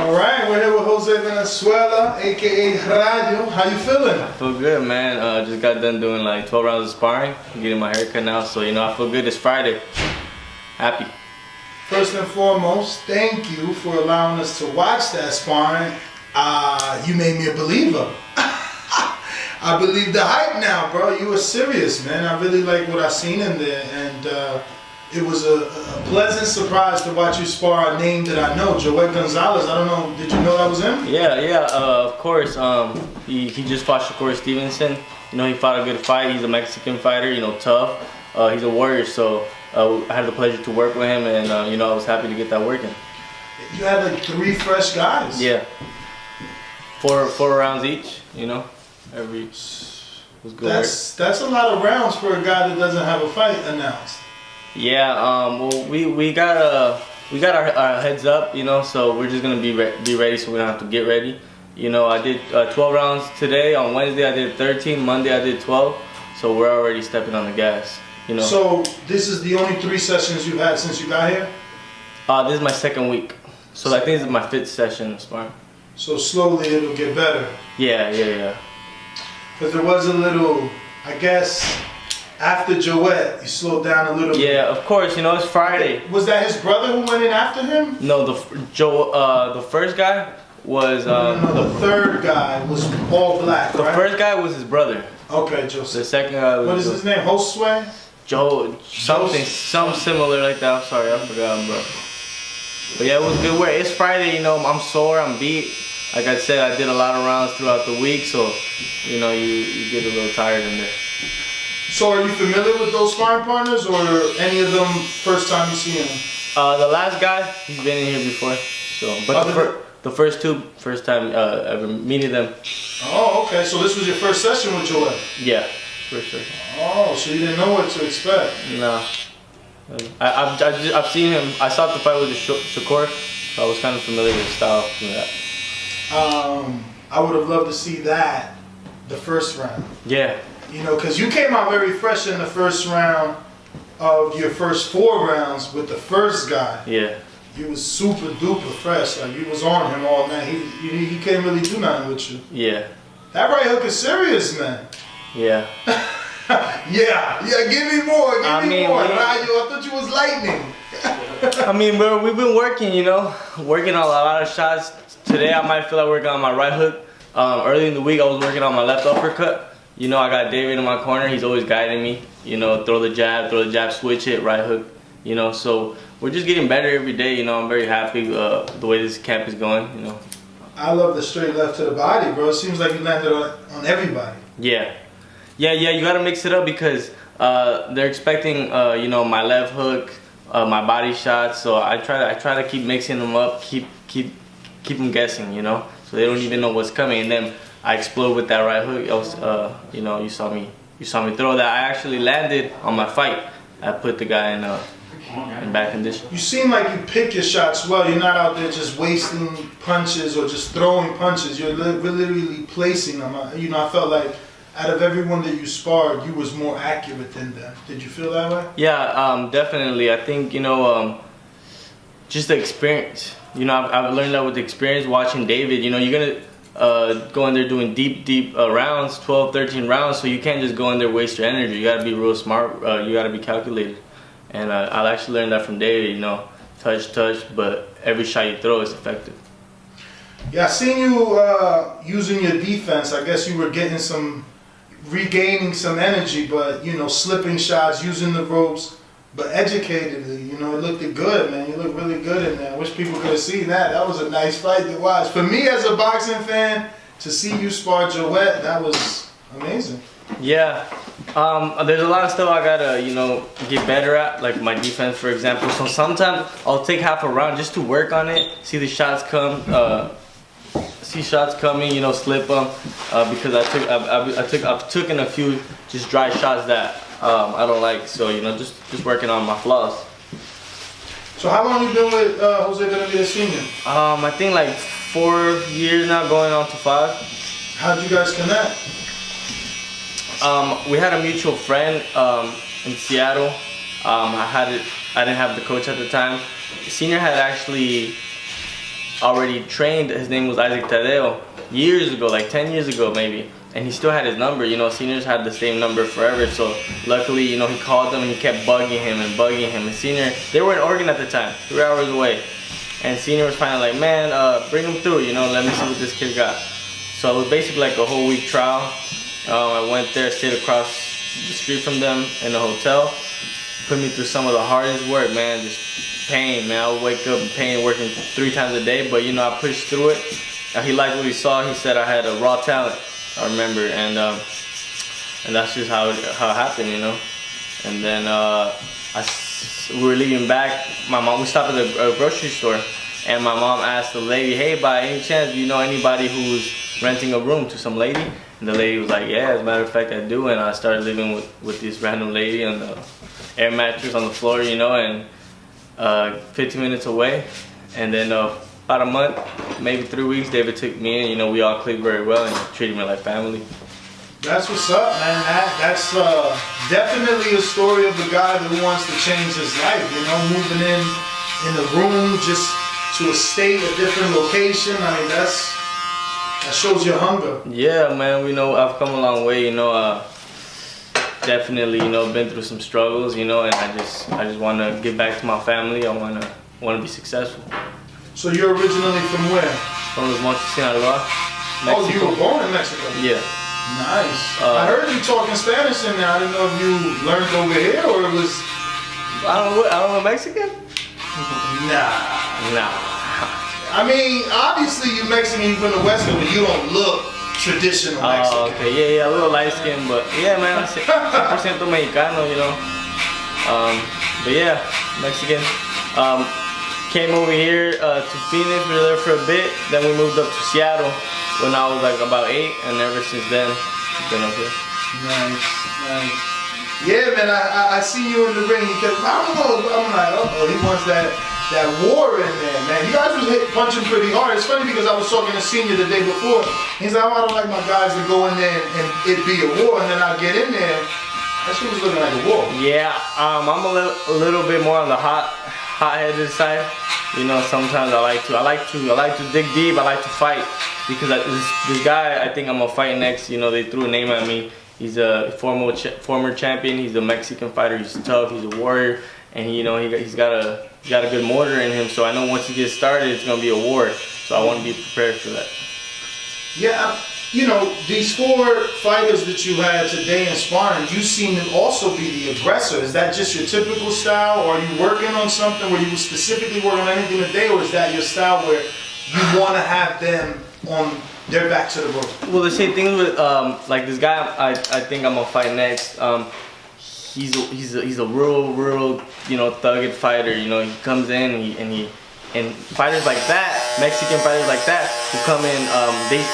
All right, we're here with Jose Valenzuela, aka Rayo. How you feeling? I feel good, man. Just got done doing like 12 rounds of sparring. Getting my haircut now, so I feel good. It's Friday. Happy. First and foremost, thank you for allowing us to watch that sparring. You made me a believer. I believe the hype now, bro. You were serious, man. I really like what I seen in there, and it was a pleasant surprise to watch you spar a name that I know, Joel Gonzalez. I don't know, did you know that was him? Yeah, of course. He just fought Shakur Stevenson. He fought a good fight. He's a Mexican fighter, tough. He's a warrior, so I had the pleasure to work with him, and I was happy to get that working. You had like 3 fresh guys. Yeah. Four rounds each, every was good. That's a lot of rounds for a guy that doesn't have a fight announced. Yeah, well, we got our heads up, so we're just gonna be ready, so we don't have to get ready. I did 12 rounds today. On Wednesday I did 13. Monday I did 12. So we're already stepping on the gas. So this is the only 3 sessions you've had since you got here? This is my 2nd week. So I think this is my 5th session of sparring. So slowly it'll get better. Yeah. Because there was a little, I guess, after Joette, you slowed down a little bit. Yeah, of course. It's Friday. Was that his brother who went in after him? No, the first guy was No, the third guy was all black. The first guy was his brother. Okay, Joseph. The second guy was. What is his name? Josue? Something similar like that. I'm sorry, I forgot, bro. But yeah, it was good work. It's Friday, I'm sore, I'm beat. Like I said, I did a lot of rounds throughout the week, so you get a little tired in there. So are you familiar with those sparring partners, or any of them first time you see them? The last guy, he's been in here before. So, but the first 2, first time ever meeting them. Oh, okay. So this was your first session with Joel? Yeah, for sure. Oh, so you didn't know what to expect? No. I've seen him. I saw the fight with Shakur, so I was kind of familiar with his style from that. I would have loved to see that the first round. Yeah. Because you came out very fresh in the first round of your first 4 rounds with the first guy. Yeah. You was super duper fresh. Like, you was on him all night. He couldn't really do nothing with you. Yeah. That right hook is serious, man. Yeah. yeah, give me more. Give me more. Rayo, I thought you was lightning. Bro, we've been working, working on a lot of shots. Today I might feel like working on my right hook. Early in the week I was working on my left uppercut. I got David in my corner. He's always guiding me. Throw the jab, switch it, right hook. So we're just getting better every day. I'm very happy the way this camp is going. I love the straight left to the body, bro. It seems like you landed on everybody. Yeah. You gotta mix it up because they're expecting my left hook, my body shots. So I try to keep mixing them up, keep them guessing, so they don't even know what's coming. And then I explode with that right hook. You saw me throw that. I actually landed on my fight. I put the guy in back condition. You seem like you pick your shots well. You're not out there just wasting punches or just throwing punches. You're literally placing them. I felt like out of everyone that you sparred, you was more accurate than them. Did you feel that way? Yeah, definitely. I think, just the experience. I've learned that with the experience watching David. You're going to go in there doing deep rounds, 12, 13 rounds, so you can't just go in there waste your energy. You got to be real smart. You got to be calculated. And I actually learned that from David, touch, but every shot you throw is effective. Yeah, I seen you using your defense. I guess you were regaining some energy, but slipping shots, using the ropes, but educatedly. It looked good, man. You look really good in there. I wish people could have seen that. That was a nice fight to watch. For me as a boxing fan, to see you spar Joette, that was amazing. Yeah. There's a lot of stuff I gotta, get better at, like my defense, for example. So sometimes I'll take half a round just to work on it, see the shots come, see shots coming, slip them, because I've taken a few just dry shots that I don't like. So just working on my flaws. So how long you been with Jose Benavidez Sr.? I think like 4 years now, going on to 5. How'd you guys connect? We had a mutual friend in Seattle. I didn't have the coach at the time. Senior had actually already trained. His name was Isaac Tadeo years ago, like 10 years ago maybe. And he still had his number, you know, Senior's had the same number forever. So luckily, you know, he called them and he kept bugging him. And Senior, they were in Oregon at the time, 3 hours away. And Senior was finally like, man, bring him through, you know, let me see what this kid got. So it was basically like a whole week trial. I went there, stayed across the street from them in a hotel. Put me through some of the hardest work, man, just pain, man. I would wake up in pain, working 3 times a day, but you know, I pushed through it. He liked what he saw. He said I had a raw talent, I remember, and that's just how it happened, you know. And then we were leaving back. My mom, we stopped at a grocery store, and my mom asked the lady, hey, by any chance, do you know anybody who's renting a room to some lady? And the lady was like, yeah, as a matter of fact, I do. And I started living with this random lady on the air mattress on the floor, you know, and 15 minutes away. And then about a month, maybe 3 weeks, David took me in. You know, we all clicked very well and treated me like family. That's what's up, man. That's definitely a story of a guy that wants to change his life, you know, moving in the room, just to a state, a different location. I mean, that shows your hunger. Yeah, man, we know I've come a long way, you know, definitely, you know, been through some struggles, you know, and I just want to give back to my family. I want to be successful. So you're originally from where? From Los Mochis, Sinaloa, Mexico. Oh, you were born in Mexico? Yeah. Nice. I heard you talking Spanish in there. I didn't know if you learned over here or it was... I don't know Mexican? Nah. Nah. I mean, obviously you're Mexican from the West, but you don't look traditional Mexican. Oh, okay, yeah, a little light skin, but yeah, man, 100% Mexicano, you know. But yeah, Mexican. Came over here to Phoenix, we were there for a bit, then we moved up to Seattle when I was like about 8, and ever since then, I've been up here. Nice. Yeah, man, I see you in the ring, I don't know, I'm like, oh, he wants that war in there, man. You guys was punching pretty hard. It's funny because I was talking to Senior the day before. He's like, I don't like my guys to go in there and it be a war, and then I get in there, that shit was looking like a war. Yeah, I'm a little bit more on the hot-headed side. You know, sometimes I like to dig deep. I like to fight because this guy, I think I'm gonna fight next. You know, they threw a name at me. He's a former champion. He's a Mexican fighter. He's tough. He's a warrior, and you know he's got a good motor in him. So I know once he gets started, it's gonna be a war. So I want to be prepared for that. Yeah. You know, these 4 fighters that you had today in sparring, you seem to also be the aggressor. Is that just your typical style, or are you working on something where you were specifically working on anything today, or is that your style where you want to have them on their back to the rope? Well, the same thing with like this guy I think I'm gonna fight next. He's a real you know thugged fighter. You know, he comes in and fighters like that, Mexican fighters like that, who come in,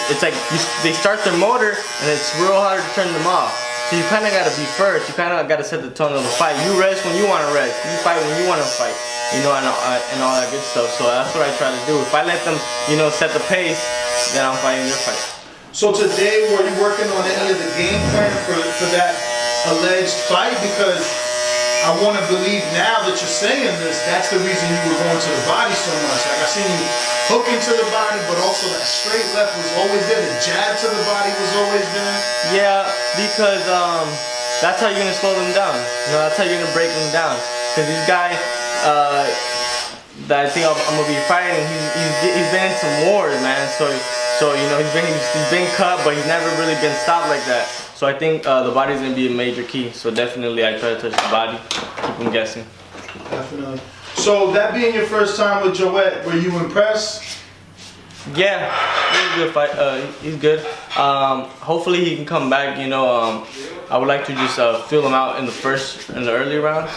it's like they start their motor and it's real hard to turn them off. So you kind of got to be first. You kind of got to set the tone of the fight. You rest when you want to rest. You fight when you want to fight. You know, and all that good stuff. So that's what I try to do. If I let them, you know, set the pace, then I'm fighting their fight. So today, were you working on any of the game plan for that alleged fight? Because I want to believe now that you're saying this, that's the reason you were going to the body so much. Like I seen you hooking to the body, but also that straight left was always there. The jab to the body was always there. Yeah, because that's how you're gonna slow them down. You know, that's how you're gonna break them down. Because this guy that I think I'm gonna be fighting, he's been in some wars, man. So you know he's been cut, but he's never really been stopped like that. So I think the body's gonna be a major key. So definitely I try to touch the body, keep him guessing. Definitely. So that being your first time with Joet, were you impressed? Yeah, he's a good fight. He's good. Hopefully he can come back. You know, I would like to just fill him out in the early rounds.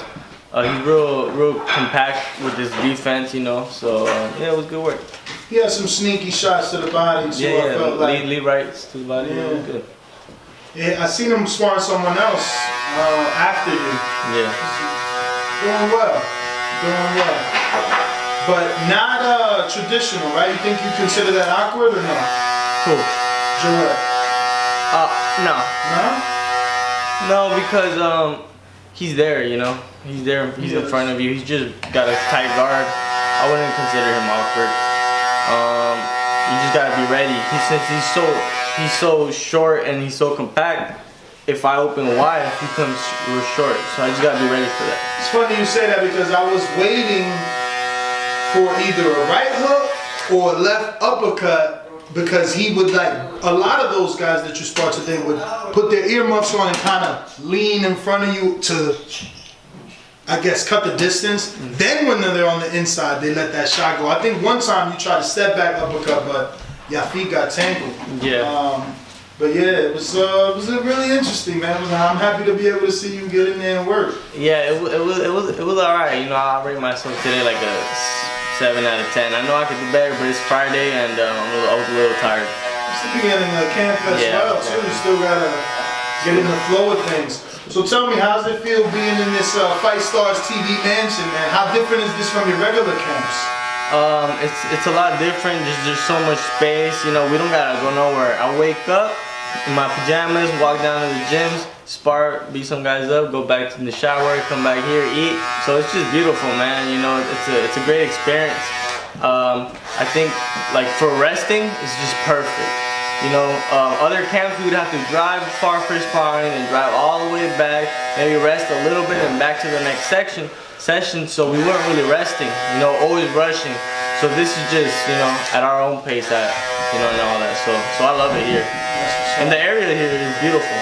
He's real compact with his defense. You know, so yeah, it was good work. He had some sneaky shots to the body. So yeah, I felt like lead rights to the body. Yeah, it was good. Yeah, I seen him sparring someone else after you. Yeah. Doing well. But not traditional, right? You think you consider that awkward or no? Who? Joet. No. No? No, because he's there, you know. He's there. He's in front of you. He's just got a tight guard. I wouldn't consider him awkward. You just gotta be ready. Since he's so short and he's so compact, if I open wide, he comes real short. So I just gotta be ready for that. It's funny you say that because I was waiting for either a right hook or a left uppercut, because he would, like a lot of those guys that you spar today, would put their earmuffs on and kind of lean in front of you to, I guess, cut the distance. Then when they're on the inside, they let that shot go. I think one time you tried to step back uppercut, but your feet got tangled. Yeah. But yeah, it was really interesting, man. I'm happy to be able to see you get in there and work. Yeah, it was alright. You know, I rate myself today like a 7 out of 10. I know I could do better, but it's Friday and I was a little tired. It's the beginning of camp as well, too. You still gotta get in the flow of things. So tell me, how's it feel being in this Fight Stars TV mansion, man? How different is this from your regular camps? It's a lot different. There's so much space. You know, we don't gotta go nowhere. I wake up in my pajamas, walk down to the gyms, spar, beat some guys up, go back to the shower, come back here, eat. So it's just beautiful, man. You know, it's a great experience. I think like for resting, it's just perfect. You know, other camps we would have to drive far for sparring and drive all the way back, maybe rest a little bit and back to the next session. So we weren't really resting, you know, always rushing. So this is just, you know, at our own pace, you know, and all that. So I love it here. And the area here is beautiful.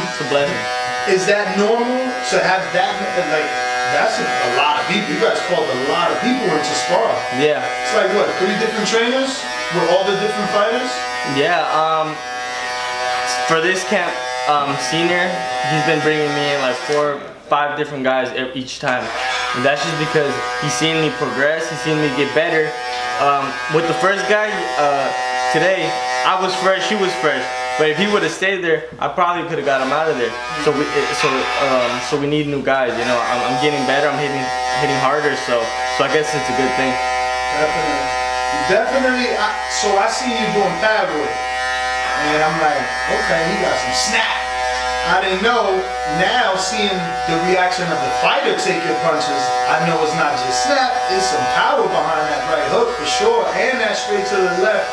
It's a blessing. Is that normal to have that, like, that's a lot of people. You guys called a lot of people into spar. Yeah. It's like what, 3 different trainers with all the different fighters? Yeah, for this camp, senior, he's been bringing me in like 4, 5 different guys each time. And that's just because he's seen me progress, he's seen me get better. With the first guy, today, I was fresh, he was fresh. But if he would have stayed there, I probably could have got him out of there. So we need new guys. You know, I'm getting better. I'm hitting harder. So I guess it's a good thing. Definitely. So I see you doing pad work, and I'm like, okay, he got some snap. I didn't know. Now seeing the reaction of the fighter take your punches, I know it's not just snap. It's some power behind that right hook for sure, and that straight to the left.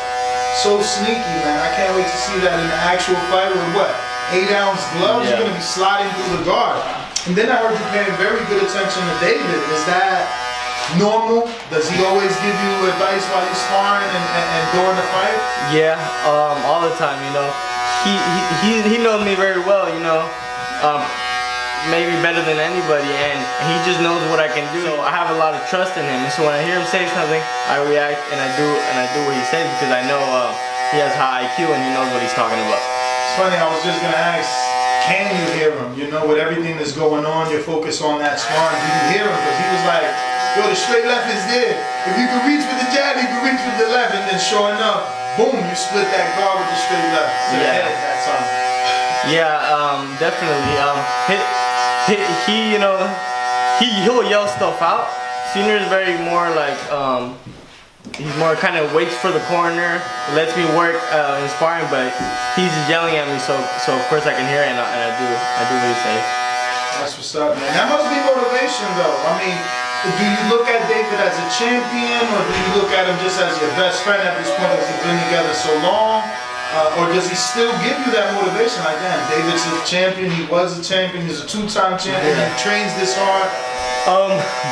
So sneaky, man. I can't wait to see that in the actual fight with what? 8-ounce gloves? Yeah. You're gonna be sliding through the guard. And then I heard you paying very good attention to David. Is that normal? Does he always give you advice while you're sparring and during the fight? Yeah, all the time, you know. He knows me very well, you know. Maybe better than anybody, and he just knows what I can do. So I have a lot of trust in him, and so when I hear him say something, I react and I do what he says, because I know he has high IQ and he knows what he's talking about. It's funny, I was just gonna ask, can you hear him? You know, with everything that's going on, you're focused on that sparring. Do you hear him? Because he was like, yo, the straight left is there. If you can reach with the jab, you can reach with the left, and then sure enough, boom, you split that guard with the straight left to the head that time. Yeah, definitely. He, you know, he'll yell stuff out. Senior is very more like, he's more kind of waits for the corner, lets me work in sparring, but he's yelling at me, so of course I can hear it, and I do what he says. That's what's up, man. That must be motivation, though. I mean, do you look at David as a champion, or do you look at him just as your best friend at this point because you've been together so long? Or does he still give you that motivation? Like, damn, David's a champion, he was a champion, he's a 2-time champion, he trains this hard.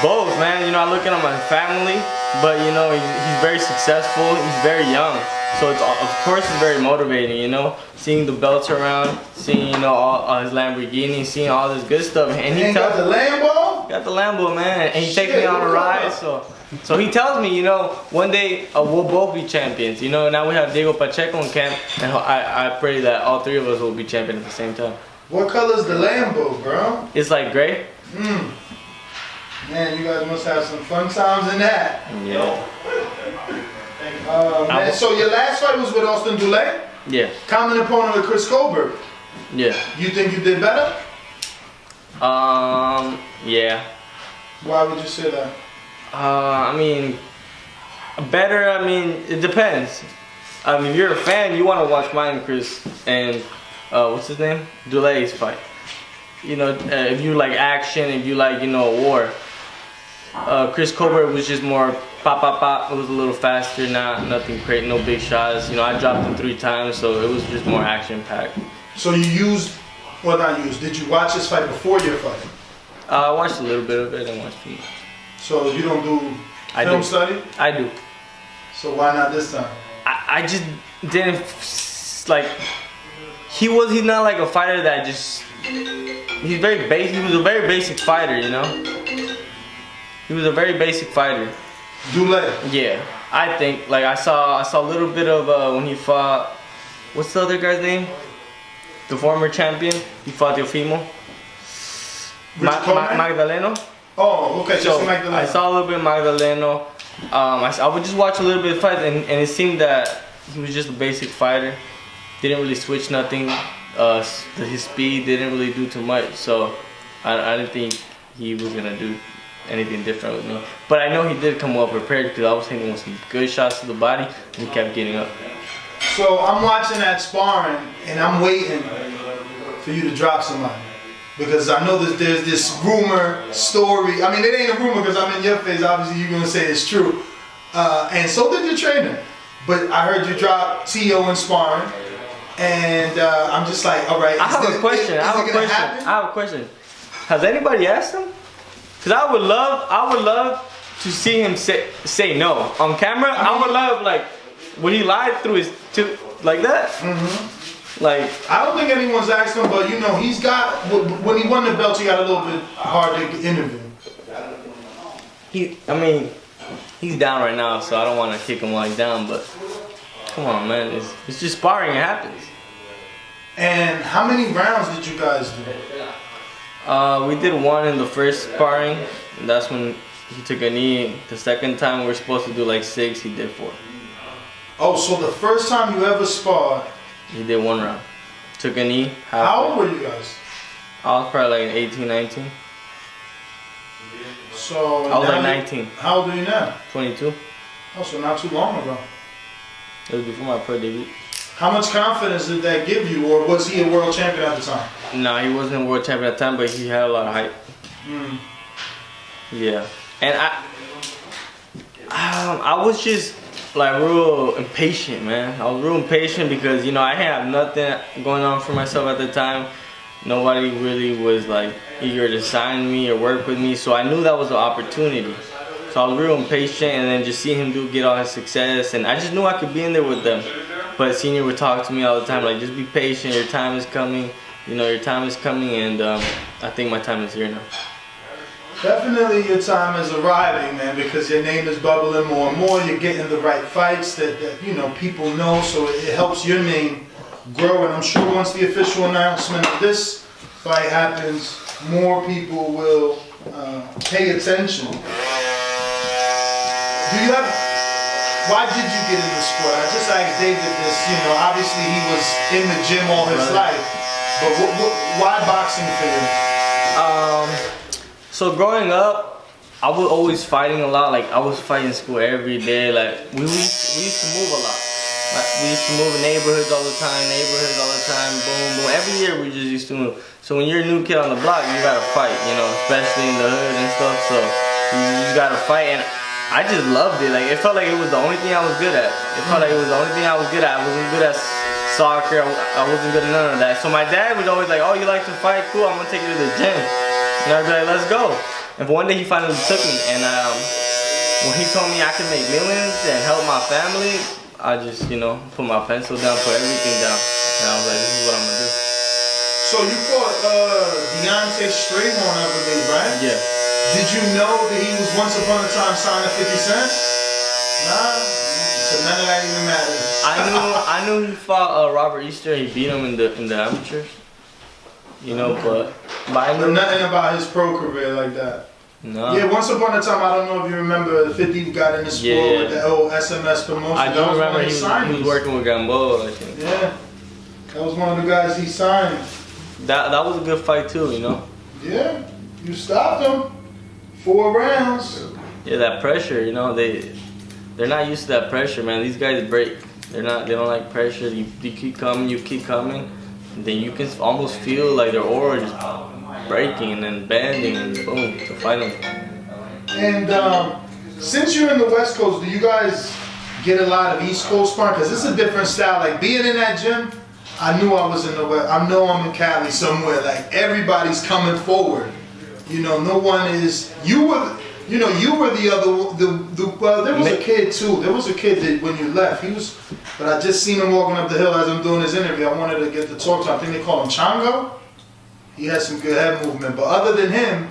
Both, man. You know, I look at him as family, but you know, he's very successful, he's very young. So it's, of course it's very motivating, you know, seeing the belts around, seeing, you know, all his Lamborghini, seeing all this good stuff. And he got the Lambo? Got the Lambo, man. And he takes me on a ride, so he tells me, you know, one day we'll both be champions. You know, now we have Diego Pacheco in camp, and I pray that all 3 of us will be champions at the same time. What color is the Lambo, bro? It's like gray. Man, you guys must have some fun times in that. Yeah. Man, so your last fight was with Austin Dolla? Yeah. Common opponent with Chris Colbert. Yeah. You think you did better? Yeah. Why would you say that? I mean, better, I mean, it depends. I mean, if you're a fan, you want to watch mine and Chris and, what's his name? Dolla's fight. You know, if you like action, if you like, you know, war. Chris Colbert was just more pop, pop, pop. It was a little faster, nothing crazy, no big shots. You know, I dropped him 3 times, so it was just more action packed. So you used, well not used, did you watch this fight before your fight? I watched a little bit of it, I didn't watch too much. So you don't do film study? I do. So why not this time? I just didn't, like, he's not like a fighter that just, he's very basic, he was a very basic fighter, you know? He was a very basic fighter. Dolla. Yeah, I think, like, I saw a little bit of when he fought, what's the other guy's name? The former champion, he fought Teofimo. Magdaleno. Oh, okay, so just Magdaleno. I saw a little bit of Magdaleno. I would just watch a little bit of fight, and it seemed that he was just a basic fighter. Didn't really switch nothing. His speed didn't really do too much, so I didn't think he was gonna do anything different with me. But I know he did come well prepared because I was hitting with some good shots to the body, and he kept getting up. So I'm watching that sparring, and I'm waiting for you to drop somebody. Because I know that there's this rumor, story. I mean, it ain't a rumor because I'm in your face. Obviously, you're going to say it's true. And so did your trainer. But I heard you drop Teo in sparring. And I'm just like, all right. I have a question. Has anybody asked him? Because I would love to see him say no. On camera, I would love, like, would he lie through his tooth like that? Mm-hmm. Like, I don't think anyone's asked him, but you know, he's got, when he won the belt, he got a little bit hard to interview. He's down right now, so I don't want to kick him while he's down, but come on, man, it's just sparring, it happens. And how many rounds did you guys do? We did 1 in the first sparring, and that's when he took a knee. The second time we were supposed to do like 6, he did 4. Oh, so the first time you ever sparred, he did 1 round. Took a knee. How old were you guys? I was probably like 18, 19. So I was like 19. How old are you now? 22. Oh, so not too long ago. It was before my pro debut. How much confidence did that give you, or was he a world champion at the time? No, he wasn't a world champion at the time, but he had a lot of hype. Mm. Yeah, and I was just like real impatient, man. I was real impatient because, you know, I didn't have nothing going on for myself at the time. Nobody really was like eager to sign me or work with me, so I knew that was an opportunity. So I was real impatient, and then just seeing him get all his success, and I just knew I could be in there with them. But Senior would talk to me all the time, like, just be patient, your time is coming. You know, your time is coming, and I think my time is here now. Definitely your time is arriving, man, because your name is bubbling more and more. You're getting the right fights that you know, people know, so it helps your name grow. And I'm sure once the official announcement of this fight happens, more people will pay attention. Why did you get in the sport? I just asked David this, you know, obviously he was in the gym all his life, but why boxing for you? So growing up, I was always fighting a lot. Like, I was fighting school every day. Like, we used to move a lot. Like, we used to move neighborhoods all the time, boom, boom. Every year we just used to move. So when you're a new kid on the block, you gotta fight, you know, especially in the hood and stuff. So you just gotta fight, and I just loved it. Like, it felt like it was the only thing I was good at. It felt like it was the only thing I was good at. I wasn't good at soccer. I wasn't good at none of that. So my dad was always like, oh, you like to fight? Cool, I'm gonna take you to the gym. And I'd be like, let's go. And one day he finally took me, and when he told me I could make millions and help my family, I just, you know, put my pencil down, put everything down. And I was like, this is what I'm gonna do. So you fought Dibiase Strayhorn, I believe, right? Yeah. Did you know that he was once upon a time signed to 50 Cent? Nah, so none of that even matters. I knew he fought Robert Easter. He beat him in the amateurs. You know, but I knew nothing about his pro career like that. No. Yeah, once upon a time, I don't know if you remember, 50 got in the sport with the old SMS promotion. I do remember he was working with Gamboa, I think. Yeah, that was one of the guys he signed. That was a good fight too, you know. Yeah, you stopped him. 4 rounds. Yeah, that pressure, you know, they're not used to that pressure, man. These guys break. They don't like pressure. You keep coming, and then you can almost feel like their aura just breaking and then bending and boom to fight them. And since you're in the West Coast, do you guys get a lot of East Coast sparring? Because it's a different style. Like being in that gym, I knew I was in the West. I know I'm in Cali somewhere. Like everybody's coming forward. You know, no one is. You were the other. Well, there was a kid too. There was a kid that when you left, he was. But I just seen him walking up the hill as I'm doing this interview. I wanted to get to talk to him. I think they call him Chango. He has some good head movement. But other than him,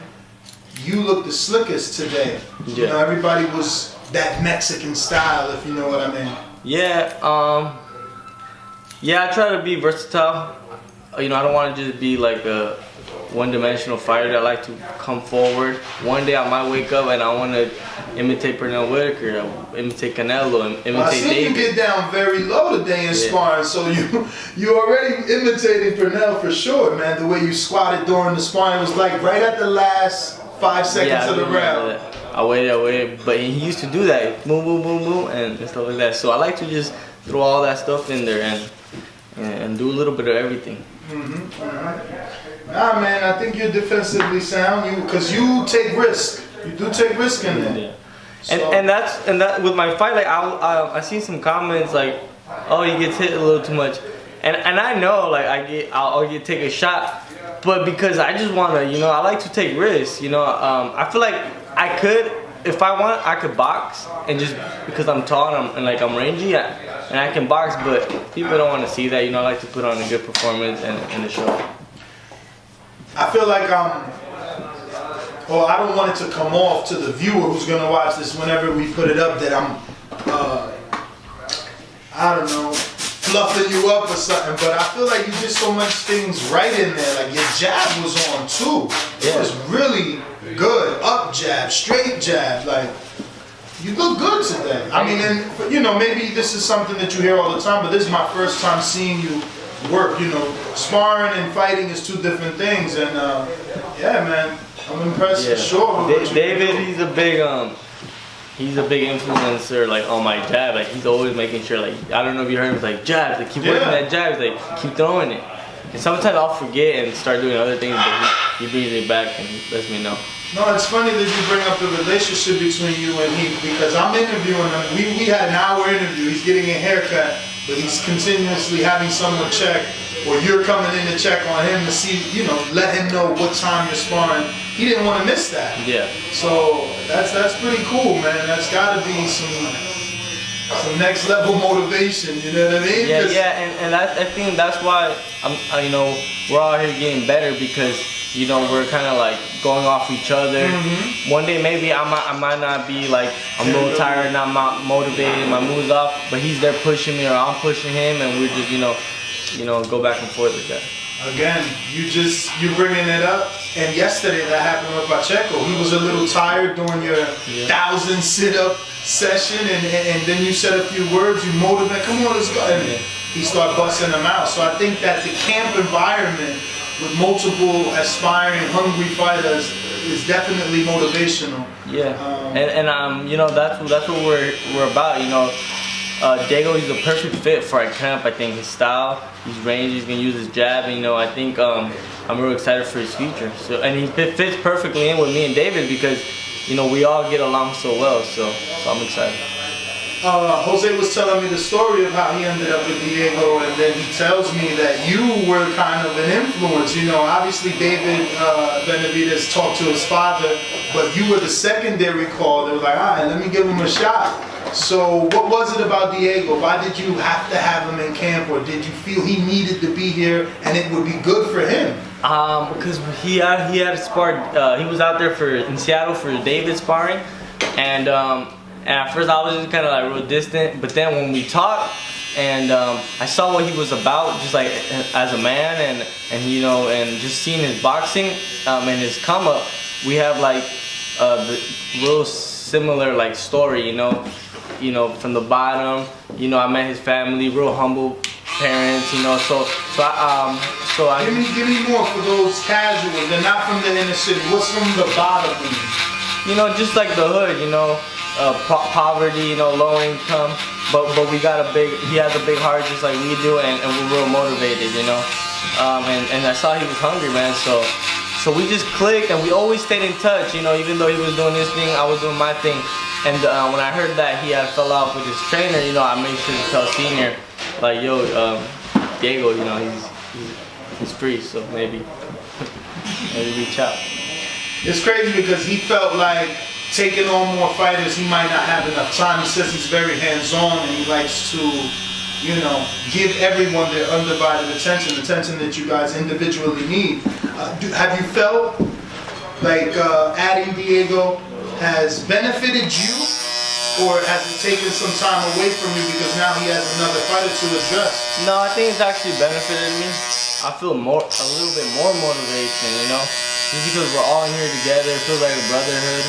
you look the slickest today. Yeah. You know, everybody was that Mexican style, if you know what I mean. Yeah. Yeah, I try to be versatile. You know, I don't want to just be like a one-dimensional fighter. I like to come forward. One day I might wake up and I want to imitate Pernell Whitaker, imitate Canelo, imitate I see David. you get down very low today in sparring, so you already imitating Pernell for sure, man. The way you squatted during the sparring was like right at the last 5 seconds of the round. I waited, but he used to do that, boom, boom, boom, boom, and stuff like that. So I like to just throw all that stuff in there and do a little bit of everything. Nah, man, I think you're defensively sound. Because you take risk. You do take risk in there. Yeah. So. And that with my fight, like I seen some comments like, oh, he gets hit a little too much, and I know like I'll take a shot, but because I just wanna, you know, I like to take risks. You know, I feel like I could, if I want, I could box, and just because I'm tall and I'm rangy, and I can box, but people don't want to see that. You know, I like to put on a good performance and the show. I feel like well, I don't want it to come off to the viewer who's gonna watch this whenever we put it up that I'm, I don't know, fluffing you up or something. But I feel like you did so much things right in there. Like your jab was on too. It was really good. Up jab, straight jab. Like you look good today. I mean, and you know, maybe this is something that you hear all the time, but this is my first time seeing you work. You know, sparring and fighting is two different things, and yeah, man, I'm impressed for sure. David, he's a big influencer, like on my jab. Like he's always making sure, like I don't know if you heard him, he's like jabs, like keep working that jab, like keep throwing it. And sometimes I'll forget and start doing other things, but he brings it back and he lets me know. No, it's funny that you bring up the relationship between you and he, because I'm interviewing him. We had an hour interview. He's getting a haircut, but he's continuously having someone check, or you're coming in to check on him to see, you know, let him know what time you're sparring. He didn't want to miss that. Yeah. So that's pretty cool, man. That's got to be some next level motivation. You know what I mean? Yeah, and I think that's why you know, we're out here getting better, because you know, we're kind of like going off each other. One day maybe I might not be like, I'm a little tired, not motivated, my mood's off, but he's there pushing me or I'm pushing him, and we're just, you know, go back and forth with that. Again, you're bringing it up, and yesterday that happened with Pacheco. He was a little tired during your 1,000 sit-up session, and then you said a few words, you motivate, come on, let's go, and he started busting them out. So I think that the camp environment with multiple aspiring, hungry fighters is definitely motivational. Yeah, and you know, that's what we're about. You know, Diego, he's a perfect fit for our camp. I think his style, he's rangy, he's gonna use his jab, and you know, I think I'm real excited for his future. So, and he fits perfectly in with me and David, because you know, we all get along so well. So I'm excited. Jose was telling me the story of how he ended up with Diego, and then he tells me that you were kind of an influence. You know, obviously David Benavidez talked to his father, but you were the secondary call. They were like, all right, let me give him a shot. So what was it about Diego? Why did you have to have him in camp, or did you feel he needed to be here and it would be good for him? Because he had sparred. He was out there in Seattle for David sparring, and at first I was just kind of like real distant, but then when we talked and I saw what he was about, just like as a man, and you know, and just seeing his boxing and his come up, we have like the real similar like story, you know, from the bottom. You know, I met his family, real humble parents, you know, so I give me more for those casuals. They're not from the inner city. What's from the bottom? You know, just like the hood, you know. Poverty, you know, low income, but he has a big heart just like we do, and we're real motivated, you know. And I saw he was hungry, man, so So we just clicked, and we always stayed in touch, you know, even though he was doing his thing, I was doing my thing. And when I heard that he had fell off with his trainer, you know, I made sure to tell Senior, like, yo, Diego, you know, he's free, so maybe reach out. It's crazy because he felt like taking on more fighters, he might not have enough time. He says he's very hands-on and he likes to, you know, give everyone their undivided attention that you guys individually need. Have you felt like adding Diego has benefited you, or has it taken some time away from you because now he has another fighter to address? No, I think it's actually benefited me. I feel a little bit more motivation, you know, just because we're all in here together. It feels like a brotherhood,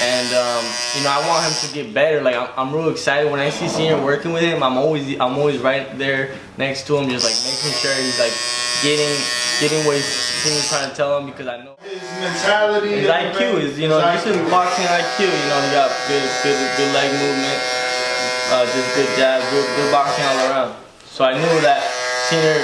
and you know, I want him to get better. Like I'm real excited when I see Senior working with him. I'm always right there next to him, just like making sure he's like getting what Senior's trying to tell him, because I know his mentality, his IQ is, you know, this is boxing IQ. You know, he got good leg movement, just good jab, good boxing all around. So I knew that Senior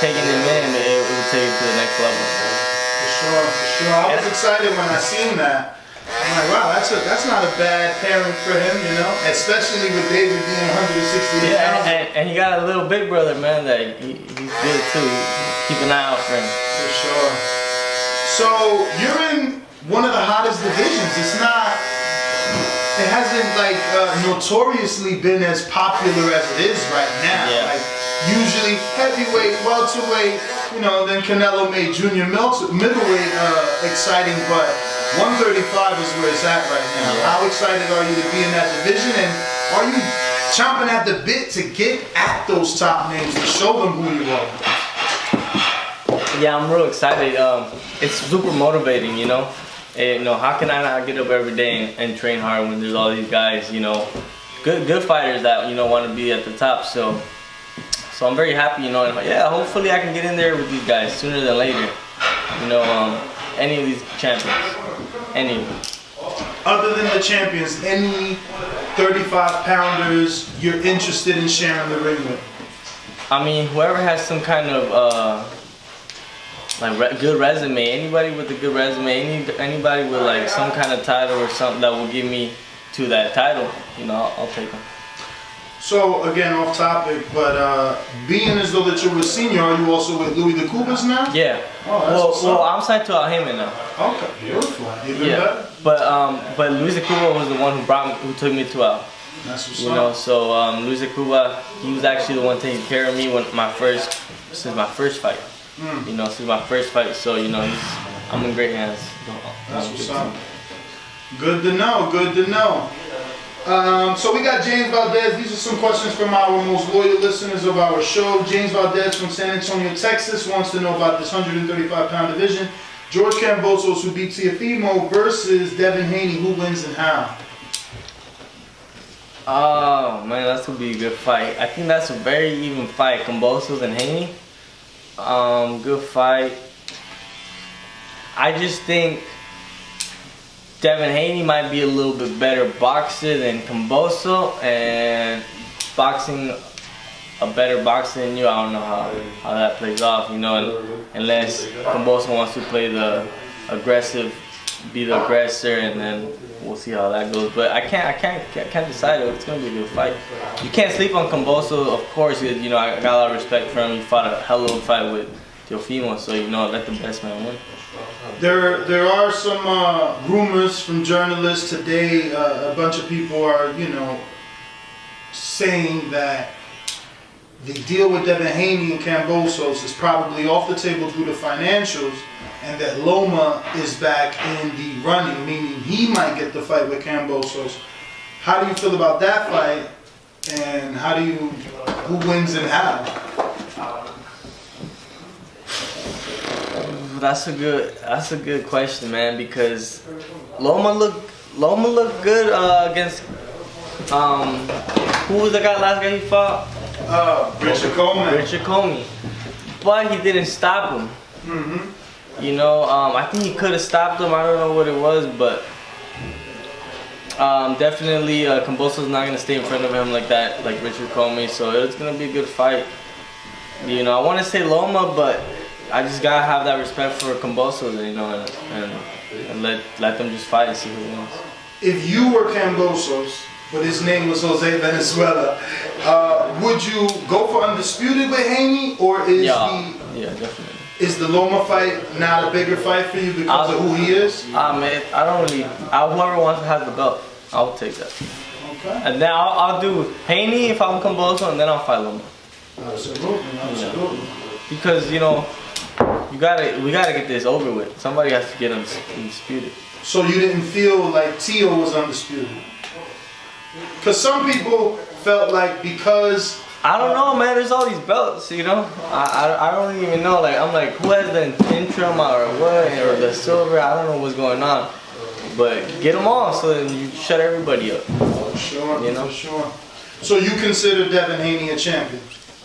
taking him in, it would take it to the next level. For sure. I was excited when I seen that. I'm like, wow, that's not a bad pairing for him, you know, especially with David being 168 pounds. And he got a little big brother, man, that he's good too. Keep an eye out for him. For sure. So you're in one of the hottest divisions. It hasn't like notoriously been as popular as it is right now. Yeah. Like usually heavyweight, welterweight, you know, then Canelo made junior middleweight exciting, but 135 is where it's at right now. Yeah. How excited are you to be in that division, and are you chomping at the bit to get at those top names, to show them who you are? Yeah, I'm real excited. It's super motivating, you know. And, you know, how can I not get up every day and train hard when there's all these guys, you know, good fighters that, you know, want to be at the top. So I'm very happy, you know, and yeah, hopefully I can get in there with these guys sooner than later. You know, any of these champions, any of them. Other than the champions, any 35-pounders you're interested in sharing the ring with? I mean, whoever has some kind of good resume, anybody with a good resume, anybody with like some kind of title or something that will give me to that title, you know, I'll take them. So again, off topic, but being as though that you're with Senior, are you also with Louis the Cubas now? Yeah. Oh, well, I'm signed to Alheiman now. Okay, beautiful. Even yeah. better. But Luis de Cuba was the one who took me to Al. That's what's you up. know, so Luis de Cuba, he was actually the one taking care of me since my first fight. You know, since my first fight. So you know, I'm in great hands. That's what's up. Good to know. Good to know. So we got James Valdez. These are some questions from our most loyal listeners of our show. James Valdez from San Antonio, Texas, wants to know about this 135-pound division. George Kambosos, who beat Teofimo, versus Devin Haney. Who wins and how? Oh man, that's gonna be a good fight. I think that's a very even fight. Kambosos and Haney. Good fight. I just think Devin Haney might be a little bit better boxer than Kamboso, and boxing a better boxer than you. I don't know how that plays off, you know, unless Kamboso wants to play the aggressive, be the aggressor, and then we'll see how that goes. But I can't decide. It's gonna be a good fight. You can't sleep on Kamboso, of course. You know, I got a lot of respect for him. He fought a hell of a fight with Teofimo, so you know, let the best man win. There are some rumors from journalists today. A bunch of people are, you know, saying that the deal with Devin Haney and Kambosos is probably off the table due to financials, and that Loma is back in the running, meaning he might get the fight with Kambosos. How do you feel about that fight, and who wins and how? That's a good question, man, because Loma looked good against who was the last guy he fought? Richard Coleman. Richard Coleman, but he didn't stop him. You know, I think he could have stopped him. I don't know what it was, but definitely Kamboso's not gonna stay in front of him like that, like Richard Coleman. So it's gonna be a good fight. You know, I want to say Loma, but I just gotta have that respect for Cambosos, you know, and let them just fight and see who wins. If you were Cambosos, but his name was Jose Valenzuela, would you go for undisputed with Haney, or is Yeah, definitely. Is the Loma fight not a bigger fight for you because of who he is? Man, I don't really. Whoever wants to have the belt, I'll take that. Okay. And then I'll do Haney if I'm Camboso, and then I'll fight Loma. Absolutely. Because we gotta get this over with. Somebody has to get undisputed. So you didn't feel like Tio was undisputed? Because some people felt like because... I don't know, man. There's all these belts, you know. I don't even know. Like I'm like, who has the interim or what, or the silver? I don't know what's going on. But get them all, so then you shut everybody up. For sure, you know? for sure. So you consider Devin Haney a champion?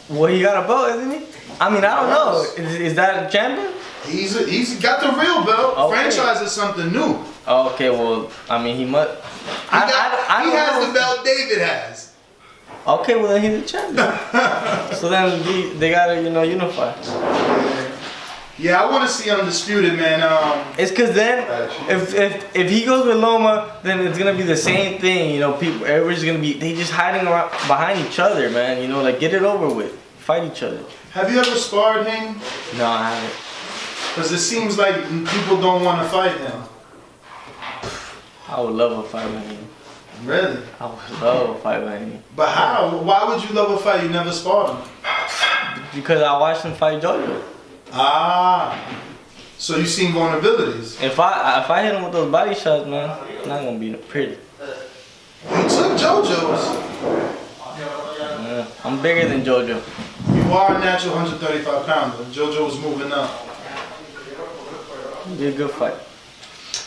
Well, he got a belt, isn't he? I mean, I don't know. Is that a champion? He's got the real belt. Okay. Franchise is something new. Okay, well, I mean, he must. He has the belt David has. Okay, well then he's a champion. So then they gotta, unify. Yeah, I want to see undisputed, man. It's cause then if he goes with Loma, then it's gonna be the same thing. You know, everybody's gonna be they just hiding around behind each other, man. You know, like get it over with, fight each other. Have you ever sparred him? No, I haven't. Because it seems like people don't want to fight him. I would love a fight with him. Really? I would love a fight with him. But how? Why would you love a fight? You never sparred him. Because I watched him fight JoJo. Ah. So you seen vulnerabilities. If I hit him with those body shots, man, it's not gonna be pretty. You took JoJo's. Yeah, I'm bigger than JoJo. You are a natural 135 pounder. JoJo was moving up. It'll be a good fight.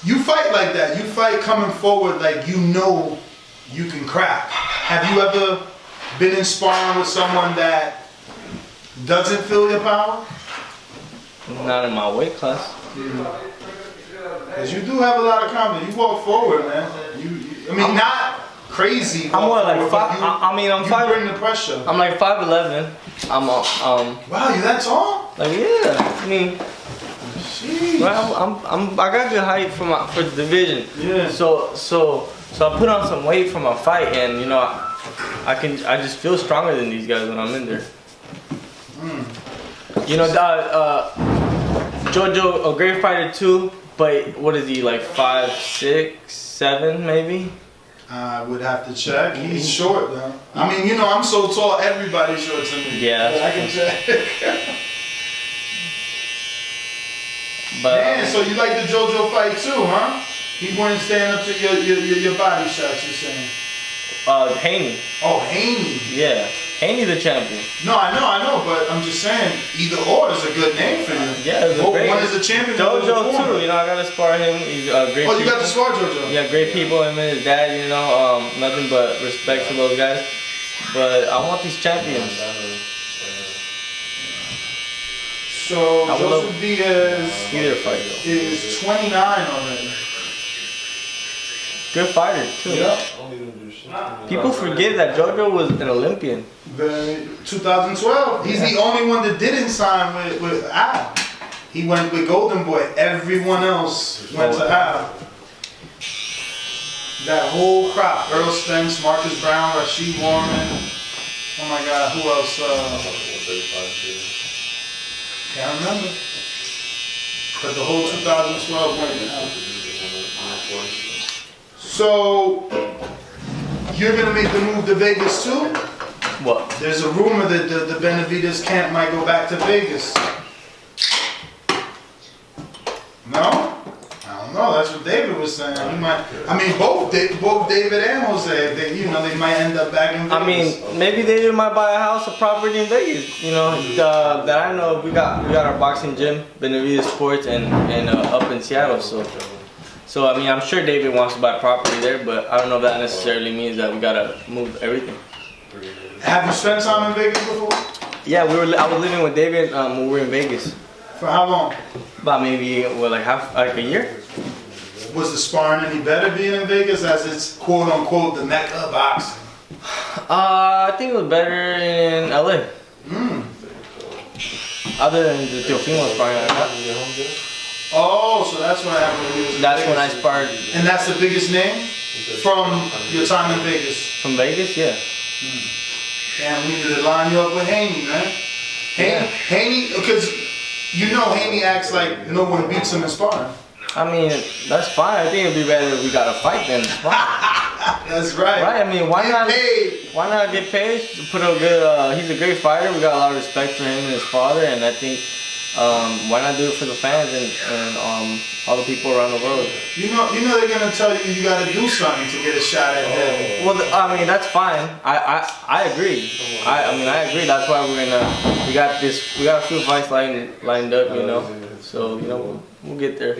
You fight like that. You fight coming forward like you know you can crack. Have you ever been in sparring with someone that doesn't feel your power? Not in my weight class. Because you do have a lot of confidence. You walk forward, man. I mean, not crazy. I'm more like forward, five. but I'm you bring the pressure. I'm like 5'11". Wow, you that tall? Like yeah. I mean, well, I got good height for the division. Yeah. So I put on some weight for my fight, and I just feel stronger than these guys when I'm in there. You know, JoJo, a great fighter too, but what is he, like 5'6", 7 maybe? I would have to check. He's short though. I mean, I'm so tall, everybody's short to me. Yeah. But I can check. But Man, so you like the JoJo fight too, huh? He wouldn't stand up to your body shots, you're saying? Haney. Oh, Haney. Yeah. Haney the champion. No, I know, but I'm just saying, either or is a good name for you. Yeah, it's a great. One is a champion. JoJo too. I gotta spar him. He's great. Oh, you got to spar JoJo. Yeah, great people. Him and his dad. Nothing but respect for those guys. But I want these champions. So Joseph Diaz either fight though. is 29 already. Good fighter too. Yeah. People forget that JoJo was an Olympian. 2012. He's the only one that didn't sign with Al. He went with Golden Boy. Everyone else went to Al. That whole crop. Earl Spence, Marcus Brown, Rashid Warman. Oh my God, who else? Can't remember. But the whole 2012 went to Al. So, you're going to make the move to Vegas too? What? There's a rumor that the Benavidez camp might go back to Vegas. No? I don't know. That's what David was saying. He might. I mean, both David and Jose. They might end up back in Vegas. I mean, maybe David might buy a house or property in Vegas. That I know. We got our boxing gym, Benavidez Sports, and up in Seattle. So I mean, I'm sure David wants to buy property there, but I don't know if that necessarily means that we gotta move everything. Have you spent time in Vegas before? Yeah, I was living with David when we were in Vegas. For how long? About maybe like a year. Was the sparring any better being in Vegas, as it's quote unquote the mecca of boxing? I think it was better in LA. other than the Teofimo sparring I got. Oh, so that's what happened when you was in That's when I Vegas. sparred And that's the biggest name from your time in Vegas. from Vegas, yeah. Damn, we need to line you up with Haney, man. Haney, because you know Haney acts like no one beats him in sparring. I mean, that's fine. I think it'd be better if we got a fight then. That's right. Right? I mean, why Get not? paid. Why not get paid? Put a good. He's a great fighter. We got a lot of respect for him and his father, and I think why not do it for the fans and all the people around the world. You know they're gonna tell you gotta do something to get a shot at him. Well, I mean that's fine. I agree. I mean I agree. That's why we got a few fights lined up, you know. So you know we'll get there.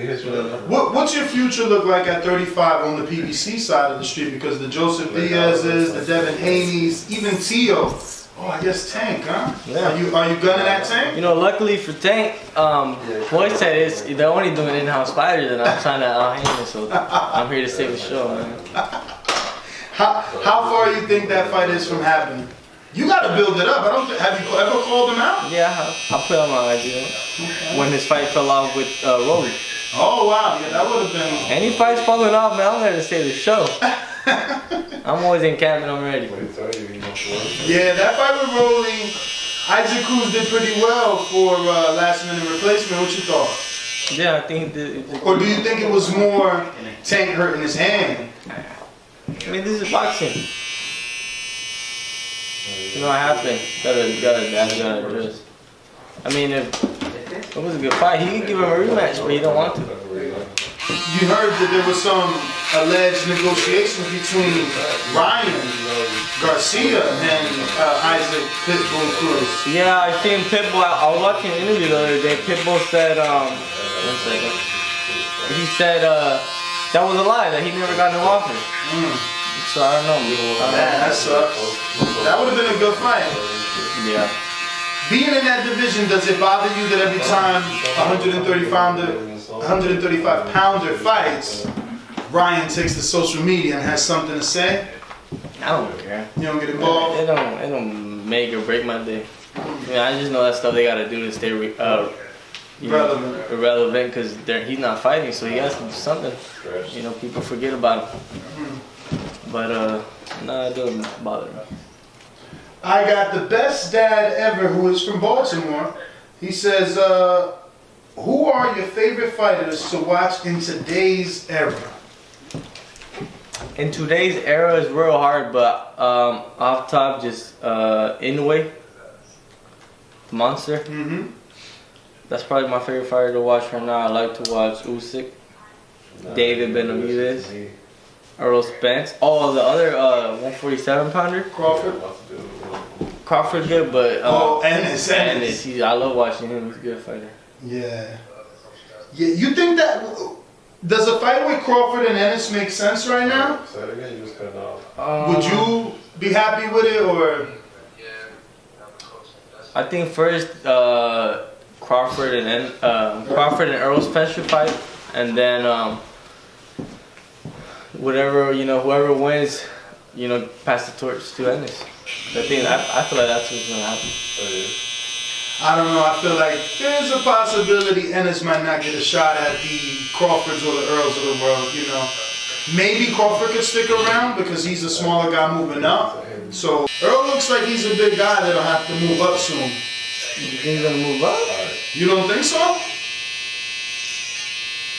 What's your future look like at 35 on the PBC side of the street? Because the Joseph Diaz's, the Devin Haney's, even Tio. Oh, I guess Tank, huh? Yeah. Are you gunning at Tank? You know, luckily for Tank, Voice said they're only doing in-house fighters, and I'm trying to out-hand it, so I'm here to save the show, man. How far you think that fight is from happening? You gotta build it up. Have you ever called him out? Yeah, I'll put on my idea when his fight fell off with Rory. Oh wow, yeah, that would have been. Any fights falling off, man, I'm there to save the show. I'm always in camp and I'm ready. Yeah, that fight with Rolly, Isaac Cruz did pretty well for last minute replacement. What you thought? Yeah, I think he did. Or do you think it was more Tank hurting his hand? I mean, this is boxing. You know what happened? You gotta address. I mean, if it was a good fight, he could give him a rematch, but he don't want to. You heard that there was some alleged negotiations between Ryan Garcia and Isaac Pitbull Cruz. Yeah, I seen Pitbull. I was watching an interview the other day. Pitbull said, 1 second. He said that was a lie, that he never got no offer. So I don't know. Man, that sucks. That would have been a good fight. Yeah. Being in that division, does it bother you that every time 135 pounder fights, Ryan takes to social media and has something to say? I don't care. You don't get involved? It don't make or break my day. I mean, I just know that stuff they gotta do to stay relevant, because he's not fighting, so he has to do something. You know, people forget about him. But no, it doesn't bother me. I got the best dad ever, who is from Baltimore. He says, who are your favorite fighters to watch in today's era? In today's era, it's real hard, but off top, just Inoue, the monster. Mm-hmm. That's probably my favorite fighter to watch right now. I like to watch Usyk, David Benavidez, Earl Spence. Oh, the other 147 pounder, Crawford's good, but Ennis. I love watching him. He's a good fighter. Yeah. Yeah. You think that does a fight with Crawford and Ennis make sense right now? Would you be happy with it, or? I think first Crawford and Earl Spence should fight, and then whoever wins, pass the torch to Ennis. I feel like that's what's gonna happen. I don't know. I feel like there's a possibility Ennis might not get a shot at the Crawfords or the Earls of the world. Maybe Crawford could stick around because he's a smaller guy moving up. So Earl looks like he's a big guy that'll have to move up soon. You think he's gonna move up? You don't think so?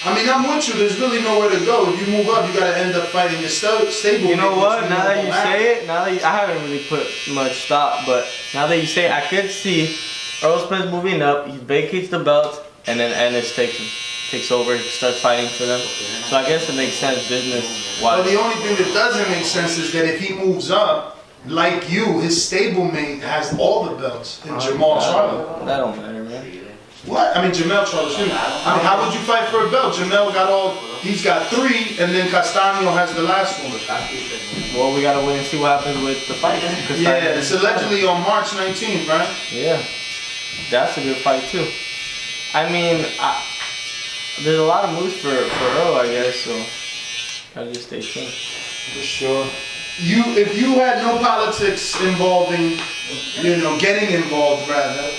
I mean, I'm with you. There's really nowhere to go. If you move up, you gotta end up fighting your stable. You know what? Now that you say it, I haven't really put much thought, but now that you say it, I could see Earl Spence moving up. He vacates the belt, and then Ennis takes over, starts fighting for them. So I guess it makes sense business-wise. Well, the only thing that doesn't make sense is that if he moves up, like you, his stablemate has all the belts in Jamal Charlo. That don't matter, man. What? I mean, Jamel Charlo. I mean, how would you fight for a belt? Jamel he's got 3, and then Castaño has the last one. Well, we gotta wait and see what happens with the fight. Yeah, it's allegedly on March 19th, right? Yeah, that's a good fight too. I mean, there's a lot of moves for Earl, I guess, so I'll just stay tuned. For sure. If you had no politics involving, getting involved rather,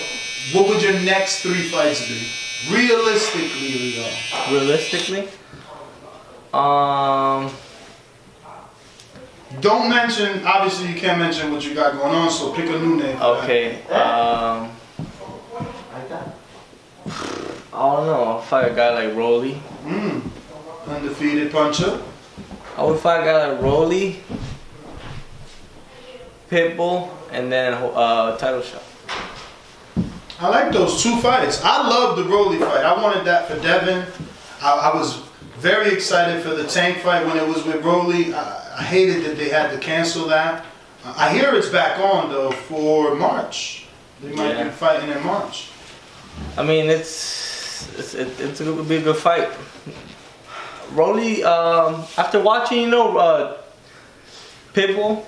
what would your next 3 fights be? Realistically, though. Realistically, don't mention. Obviously, you can't mention what you got going on. So pick a new name. okay. I don't know. I'll fight a guy like Rolly. Undefeated puncher. I would fight a guy like Rolly, Pitbull, and then title shot. I like those 2 fights. I love the Rolly fight. I wanted that for Devin. I was very excited for the Tank fight when it was with Rolly. I hated that they had to cancel that. I hear it's back on though for March. They might be fighting in March. I mean, it's gonna be a good fight. Rolly, after watching, Pitbull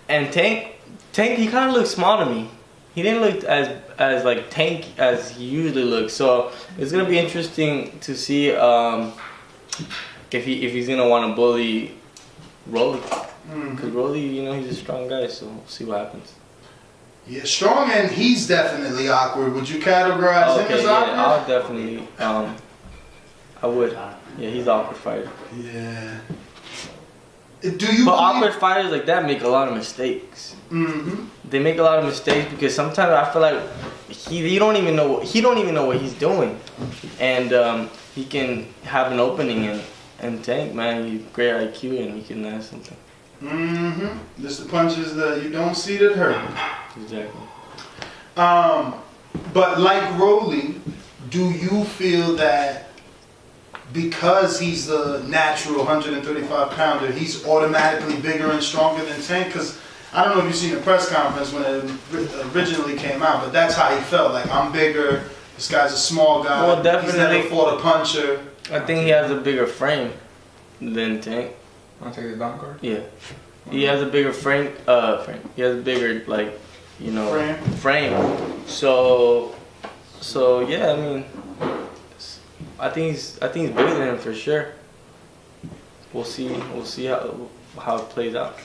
and Tank, he kind of looked small to me. He didn't look as like Tank as he usually looks. So it's gonna be interesting to see if he's gonna want to bully Rolly, because Rolly, he's a strong guy. So we'll see what happens. Yeah, strong, and he's definitely awkward. Would you categorize him as awkward? Yeah, I'll definitely. I would. Yeah, he's an awkward fighter. Yeah. Do you? But awkward fighters like that make a lot of mistakes. They make a lot of mistakes because sometimes I feel like he don't even know what he's doing, and he can have an opening and Tank, man, he's great IQ and he can add something. Just the punches that you don't see that hurt. Exactly. But like Rolly, do you feel that because he's the natural 135 pounder, he's automatically bigger and stronger than Tank? Because I don't know if you've seen the press conference when it originally came out, but that's how he felt. Like, I'm bigger, this guy's a small guy, well, definitely, he's never fought a puncher. I think he has a bigger frame than Tank. Want to take the down card? Yeah. He has a bigger frame. He has a bigger, frame. So yeah, I mean, I think he's bigger than him for sure. We'll see how it plays out.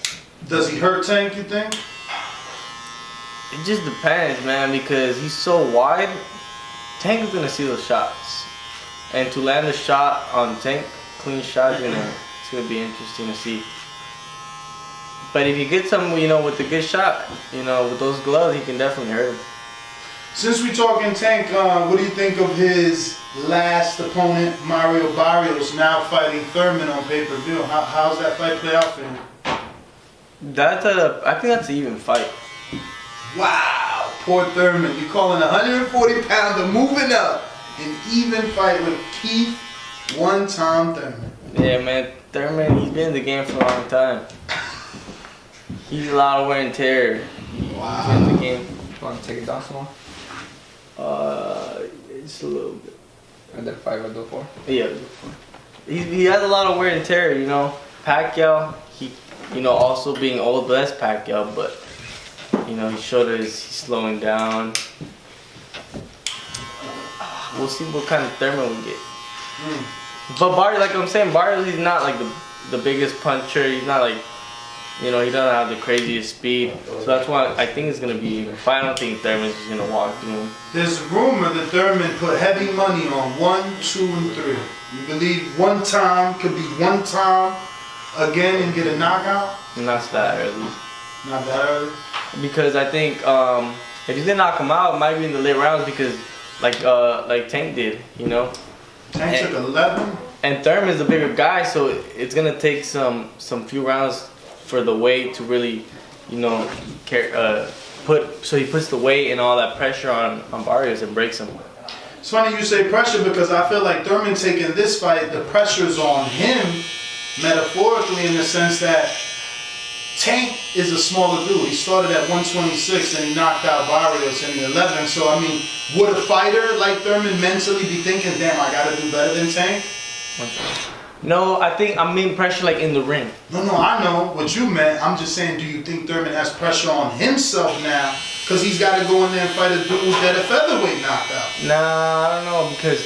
Does he hurt Tank, you think? It just depends, man, because he's so wide. Tank is gonna see those shots, and to land a shot on Tank, clean shot, it's gonna be interesting to see. But if you get some, with a good shot, with those gloves, he can definitely hurt him. Since we talking Tank, what do you think of his last opponent, Mario Barrios, now fighting Thurman on pay-per-view? How's that fight play out for him? I think that's an even fight. Wow, poor Thurman. You calling a 140-pounder moving up an even fight with Keith one-time Thurman. Yeah, man, Thurman, he's been in the game for a long time. He's a lot of wear and tear. Wow. He's in the game. You want to take it down some more? Just a little bit. And then 5 or 4? Yeah. He has a lot of wear and tear, Pacquiao, he, also being old, but that's Pacquiao, but, his shoulders, he's slowing down. We'll see what kind of Thurman we get. But Barrios, like I'm saying, Barrios, he's not like the biggest puncher. He's not like, he doesn't have the craziest speed. So that's why I think it's going to be, if I don't think Thurman's just going to walk through him. There's rumor that Thurman put heavy money on 1, 2, and 3. You believe one time could be one time again and get a knockout? Not that early. Not that early? Because I think if he's going to knock him out, it might be in the late rounds because like Tank did, Tank took 11? And Thurman's a bigger guy, so it's going to take some few rounds for the weight to really, so he puts the weight and all that pressure on Barrios and breaks him. It's funny you say pressure because I feel like Thurman taking this fight, the pressure's on him, metaphorically, in the sense that Tank is a smaller dude. He started at 126 and he knocked out Barrios in the 11. So, I mean, would a fighter like Thurman mentally be thinking, damn, I gotta do better than Tank? No, I mean pressure like in the ring. No, I know what you meant. I'm just saying, do you think Thurman has pressure on himself now? Because he's got to go in there and fight a dude that a featherweight knocked out. Nah, I don't know, because,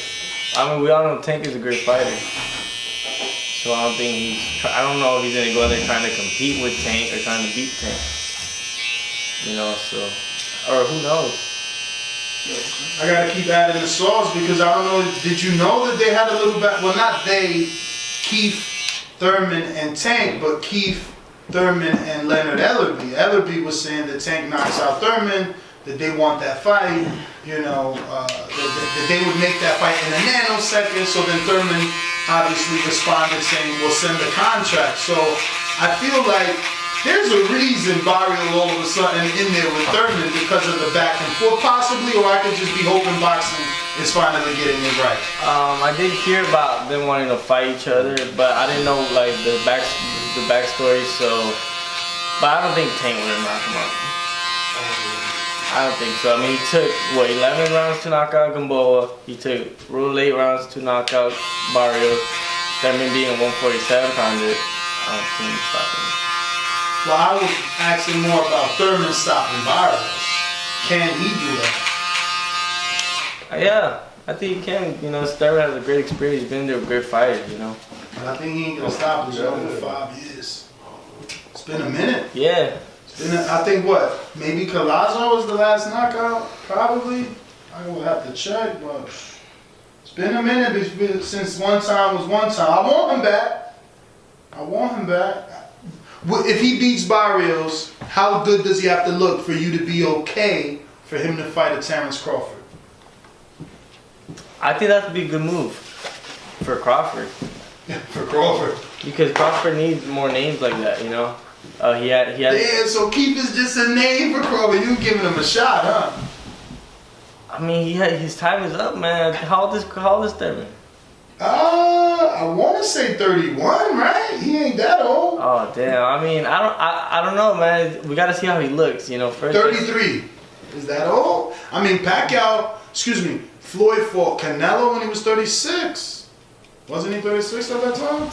we all know Tank is a great fighter. So I don't know if he's going to go in there trying to compete with Tank or trying to beat Tank. Or who knows? I gotta keep adding the sauce because I don't know. Did you know that they had a little bit? Well, not they, Keith Thurman and Tank, but Keith Thurman and Leonard Ellerby. Ellerby was saying that Tank knocks out Thurman, that they want that fight. You know, that they would make that fight in a nanosecond. So then Thurman obviously responded saying, "We'll send the contract." So I feel like there's a reason Barrio all of a sudden in there with Thurman because of the back and forth possibly, or I could just be hoping boxing is finally getting it right. I did hear about them wanting to fight each other, but I didn't know like the backstory. So, but I don't think Tank would have knocked him out. I don't think so. I mean, he took 11 rounds to knock out Gamboa. He took real late rounds to knock out Barrios. Thurman being a 147 pounder, I don't see him stopping. Well, I was asking more about Thurman stopping Barrios. Can he do that? Yeah, I think he can. You know, Thurman has a great experience. He's been there, a great fighter. You know. But I think he ain't gonna stop his own in 5 years. It's been a minute. Yeah. I think what? Maybe Collazo was the last knockout? Probably. I will have to check, but it's been a minute since one time was one time. I want him back. I want him back. If he beats Barrios, how good does he have to look for you to be okay for him to fight a Terrence Crawford? I think that would be a good move for Crawford. For Crawford. Because Crawford needs more names like that, you know? He had. Yeah, so Keith is just a name for Crawford. You giving him a shot, huh? I mean, his time is up, man. How old is Thurman? I want to say 31, right? He ain't that old. Oh damn! I mean, I don't know, man. We gotta see how he looks, you know. First, 33. Is that old? I mean, Floyd fought Canelo when he was 36. Wasn't he 36 at that time?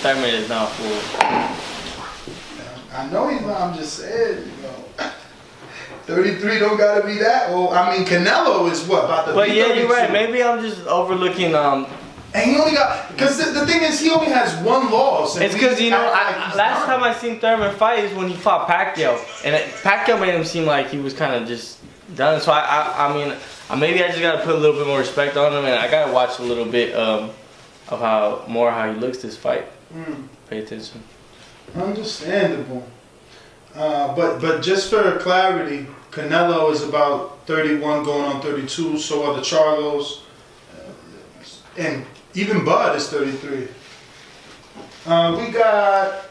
Thurman is not full. I know he's not. I'm just saying, you know. 33 don't gotta be that old. I mean, Canelo is what about the? But yeah, you're right. Maybe I'm just overlooking. And he only got because the thing is he only has one loss. It's because you know last time I seen Thurman fight is when he fought Pacquiao, and Pacquiao made him seem like he was kind of just done. So I mean maybe I just gotta put a little bit more respect on him, and I gotta watch a little bit of how he looks this fight. Pay attention. Understandable. But just for clarity, Canelo is about 31 going on 32, so are the Charlos. And even Bud is 33. We got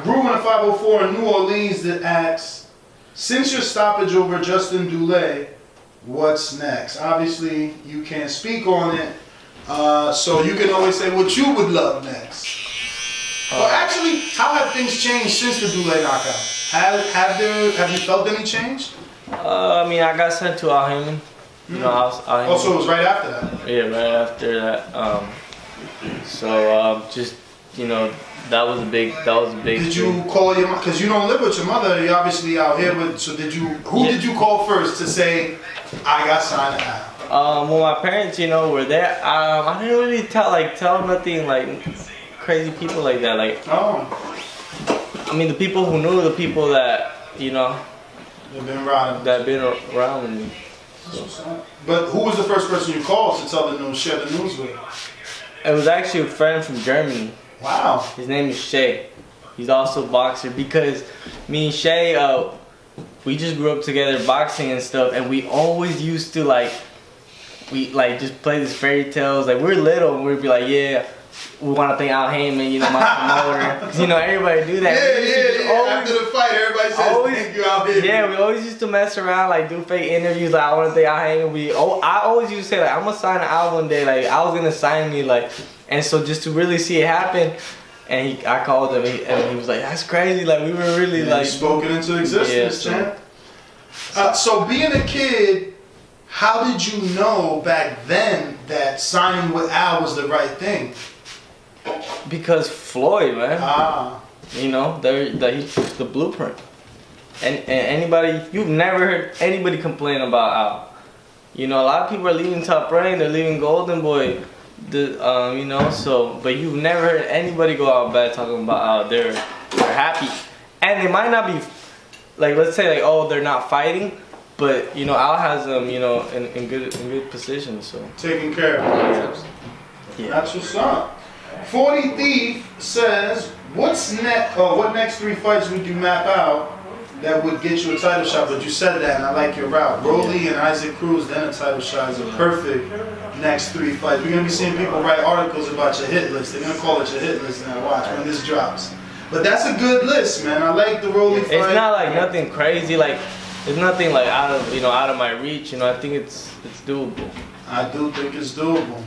Brew in a 504 in New Orleans that asks, since your stoppage over Justin Dulé, what's next? Obviously, you can't speak on it, so you can always say what you would love next. Well, actually, how have things changed since the Dulé knockout? Have you felt any change? I mean, I got sent to Al Heyman. You know, Also, it was right after that. Yeah, right after that. So just you know, that was a big. Did you call your mom? Because you don't live with your mother. You're obviously out here with. So did you? Who did you call first to say, I got signed out? Well, my parents, you know, were there. I didn't really tell nothing like crazy people like that. Like, I mean, the people who knew, the people that you know, They've been around. that been around with me. So. But who was the first person you called to tell the news, share the news with? It was actually a friend from Germany. Wow. His name is Shay. He's also a boxer because me and Shay, we just grew up together boxing and stuff, and we always used to just play these fairy tales. Like we were little, and we'd be like, yeah, we want to thank Al Heyman, you know, my promoter. 'Cause, you know, everybody do that. Yeah. After the fight, everybody says thank you, Al Heyman. Yeah, we always used to mess around, like do fake interviews. Like I want to thank Al Heyman. I always used to say like I'm gonna sign Al one day. Like Al was gonna sign me. Like, and so just to really see it happen, and I called him, and he was like, "That's crazy." Like we were really like spoken into existence, champ. So being a kid, how did you know back then that signing with Al was the right thing? Because Floyd, man. You know, he's the blueprint. And anybody, you've never heard anybody complain about Al. You know, a lot of people are leaving Top Rank, they're leaving Golden Boy. You know, so, but you've never heard anybody go out bad talking about Al. They're happy. And they might not be, like, let's say, like, oh, they're not fighting, But you know, Al has them, you know, in good position. So Taking care of it. yeah. That's what's up. 40 Thief says, what next 3 fights would you map out that would get you a title shot? But you said that, and I like your route. Broly and Isaac Cruz, then a title shot is a perfect next 3 fights. We're gonna be seeing people write articles about your hit list. They're gonna call it your hit list now. Watch when this drops. But that's a good list, man. I like the Broly fight. It's not like nothing crazy. Like it's nothing like out of my reach. You know, I think it's doable. I do think it's doable.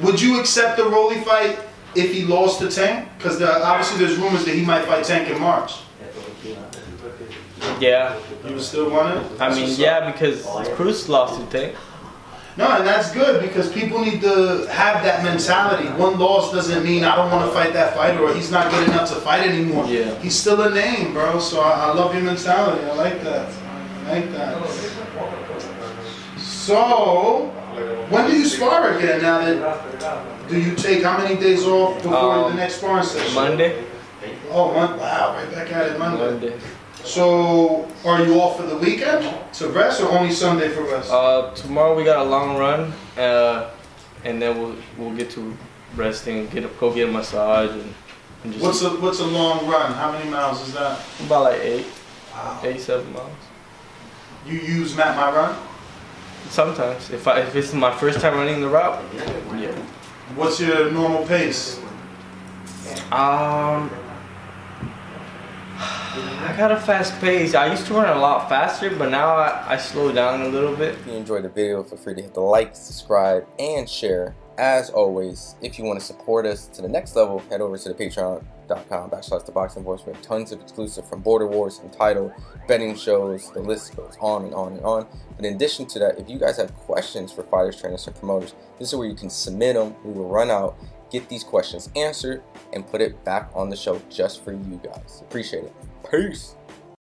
Would you accept the Broly fight if he lost to Tank? Because obviously there's rumors that he might fight Tank in March. Yeah. You would still want it? I mean, yeah, because Cruz lost to Tank. No, and that's good because people need to have that mentality. One loss doesn't mean I don't want to fight that fighter or he's not good enough to fight anymore. Yeah. He's still a name, bro. So I love your mentality. I like that. I like that. So, when do you spar again now that, do you take how many days off before the next sparring session? Monday. Oh, wow, right back at it Monday. Monday. So, are you off for the weekend to rest or only Sunday for rest? Tomorrow we got a long run, and then we'll get to resting, go get a massage, and just. What's a long run? How many miles is that? About like 8, Wow. 7 miles. You use Map My Run? Sometimes, if it's my first time running the route, yeah. What's your normal pace? I got a fast pace. I used to run a lot faster, but now I slow down a little bit. If you enjoyed the video, feel free to hit the like, subscribe, and share. As always, if you want to support us to the next level, head over to the patreon.com/ThaBoxingvoice. We have tons of exclusive from Border Wars, Untitled, betting shows, the list goes on and on and on. But in addition to that, if you guys have questions for fighters, trainers, and promoters, this is where you can submit them. We will run out, get these questions answered, and put it back on the show just for you guys. Appreciate it. Peace.